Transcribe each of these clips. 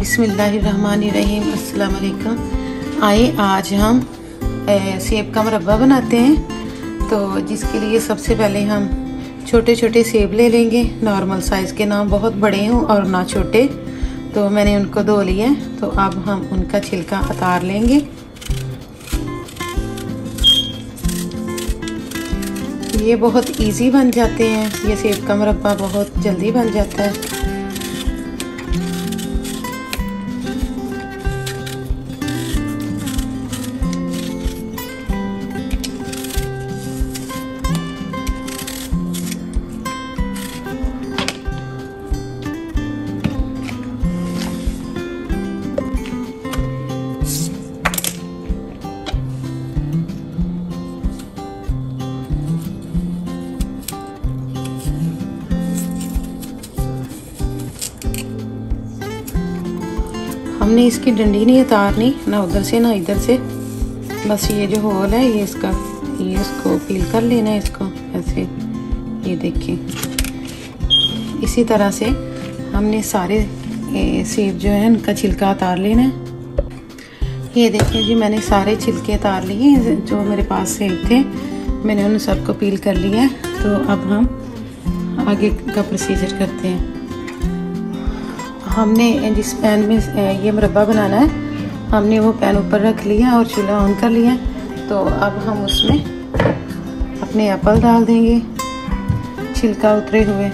बिस्मिल्लाहिर्रहमानिर्रहीम। अस्सलाम वालेकुम। आए आज हम सेब का मुरब्बा बनाते हैं। तो जिसके लिए सबसे पहले हम छोटे छोटे सेब ले लेंगे, नॉर्मल साइज़ के, ना बहुत बड़े हों और ना छोटे। तो मैंने उनको धो लिए। तो अब हम उनका छिलका उतार लेंगे। ये बहुत इजी बन जाते हैं, ये सेब का मुरब्बा बहुत जल्दी बन जाता है। हमने इसकी डंडी नहीं उतारनी, ना उधर से ना इधर से, बस ये जो होल है ये इसको पील कर लेना है, इसको ऐसे, ये देखिए। इसी तरह से हमने सारे सेब जो है उनका छिलका उतार लेना है। ये देखिए जी, मैंने सारे छिलके उतार लिए जो मेरे पास सेब थे, मैंने उन सबको पील कर लिया है। तो अब हम आगे का प्रोसीजर करते हैं। हमने जिस पैन में ये मुरब्बा बनाना है, हमने वो पैन ऊपर रख लिया और चूल्हा ऑन कर लिया। तो अब हम उसमें अपने एप्पल डाल देंगे, छिलका उतरे हुए।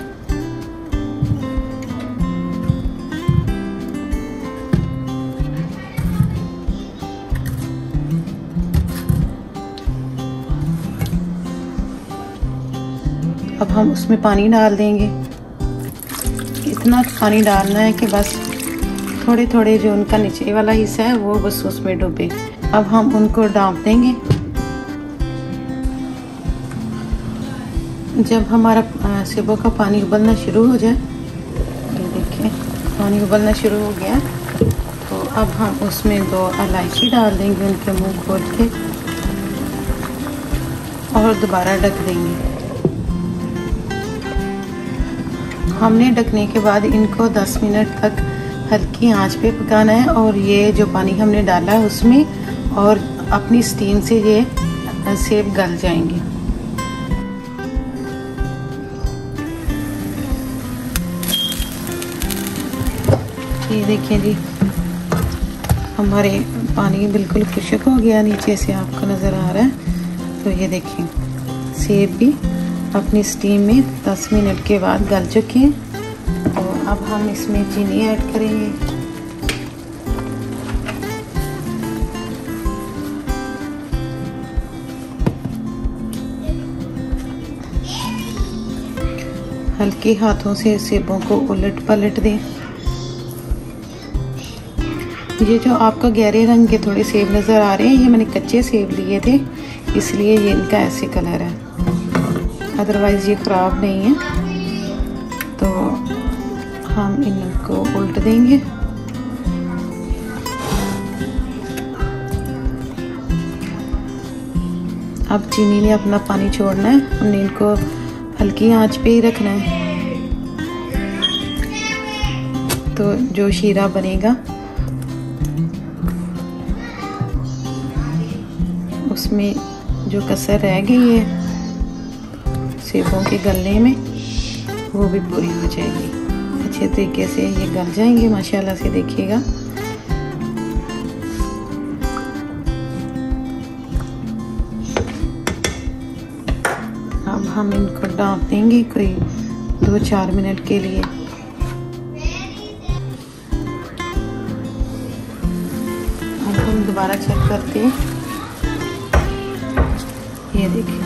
अब हम उसमें पानी डाल देंगे। इतना पानी डालना है कि बस थोड़े थोड़े जो उनका नीचे वाला हिस्सा है वो बस उसमें डूबे। अब हम उनको डाँप देंगे। जब हमारा सेबों का पानी उबलना शुरू हो जाए, ये देखिए पानी उबलना शुरू हो गया, तो अब हम उसमें 2 इलायची डाल देंगे, उनके मुंह खोल के, और दोबारा ढक देंगे। हमने ढकने के बाद इनको 10 मिनट तक हल्की आंच पे पकाना है। और ये जो पानी हमने डाला है उसमें, और अपनी स्टीम से ये सेब गल जाएंगे। ये देखिए जी, हमारे पानी बिल्कुल खुश्क हो गया, नीचे से आपको नज़र आ रहा है। तो ये देखिए सेब भी अपनी स्टीम में 10 मिनट के बाद गल चुके हैं। तो अब हम इसमें चीनी ऐड करेंगे। हल्के हाथों से सेबों को उलट पलट दें। ये जो आपको गहरे रंग के थोड़े सेब नज़र आ रहे हैं, ये मैंने कच्चे सेब लिए थे, इसलिए ये इनका ऐसे कलर है, अदरवाइज़ ये ख़राब नहीं है। तो हम इनको उल्ट देंगे। अब चीनी ने अपना पानी छोड़ना है, हमने इनको हल्की आंच पे ही रखना है। तो जो शीरा बनेगा उसमें जो कसर रह गई है सेबों के गलने में, वो भी पूरी हो जाएगी। अच्छे तरीके से ये गल जाएंगे माशाल्लाह से, देखिएगा। अब हम इनको डाँप देंगे कोई 2-4 मिनट के लिए। अब हम दोबारा चेक करते हैं। ये देखिए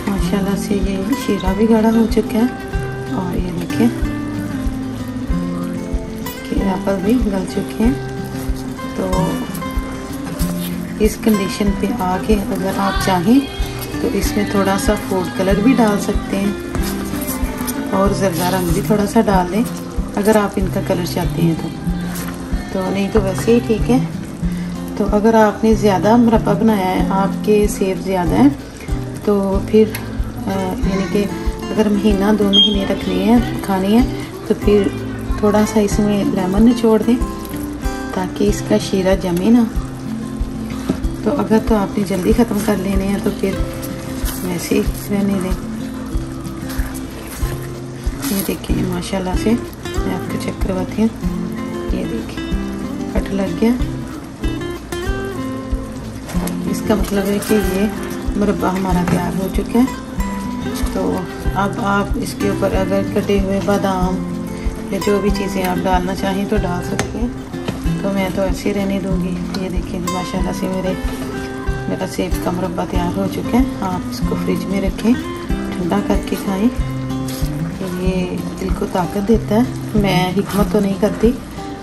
माशाल्लाह से ये शीरा भी गाढ़ा हो चुका है, और ये देखिए कि एप्पल भी गल चुके हैं। तो इस कंडीशन पे आके अगर आप चाहें तो इसमें थोड़ा सा फूड कलर भी डाल सकते हैं, और ज़रदा रंग भी थोड़ा सा डाल दें अगर आप इनका कलर चाहते हैं तो नहीं तो वैसे ही ठीक है। तो अगर आपने ज़्यादा मुरब्बा बनाया है, आपके सेब ज़्यादा हैं, तो फिर यानी कि अगर महीना 2 महीने रखनी है, खानी है, तो फिर थोड़ा सा इसमें लेमन निचोड़ दें ताकि इसका शीरा जमे ना। तो अगर तो आपने जल्दी ख़त्म कर लेने हैं तो फिर वैसे ही रहने दें। ये देखिए माशाल्लाह से मैं आपको चेक करवाती हूँ। ये देखिए कट लग गया। इसका मतलब है कि ये मुरब्बा हमारा तैयार हो चुका है। तो अब आप इसके ऊपर अगर कटे हुए बादाम या जो भी चीज़ें आप डालना चाहें तो डाल सकते हैं। तो मैं तो ऐसे ही रहने दूँगी। ये देखिए माशाल्लाह से मेरा सेब का मुरब्बा तैयार हो चुका है। आप इसको फ्रिज में रखें, ठंडा करके खाएं। ये दिल को ताकत देता है। मैं हिकमत तो नहीं करती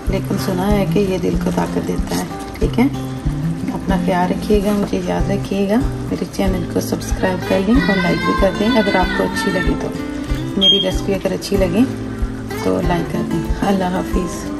लेकिन सुना है कि ये दिल को ताकत देता है। ठीक है, अपना ख्याल रखिएगा, मुझे याद रखिएगा। मेरे चैनल को सब्सक्राइब कर लें और लाइक भी कर दें अगर आपको अच्छी लगे तो। मेरी रेसिपी अगर अच्छी लगे तो लाइक कर दें। अल्लाह हाफिज़।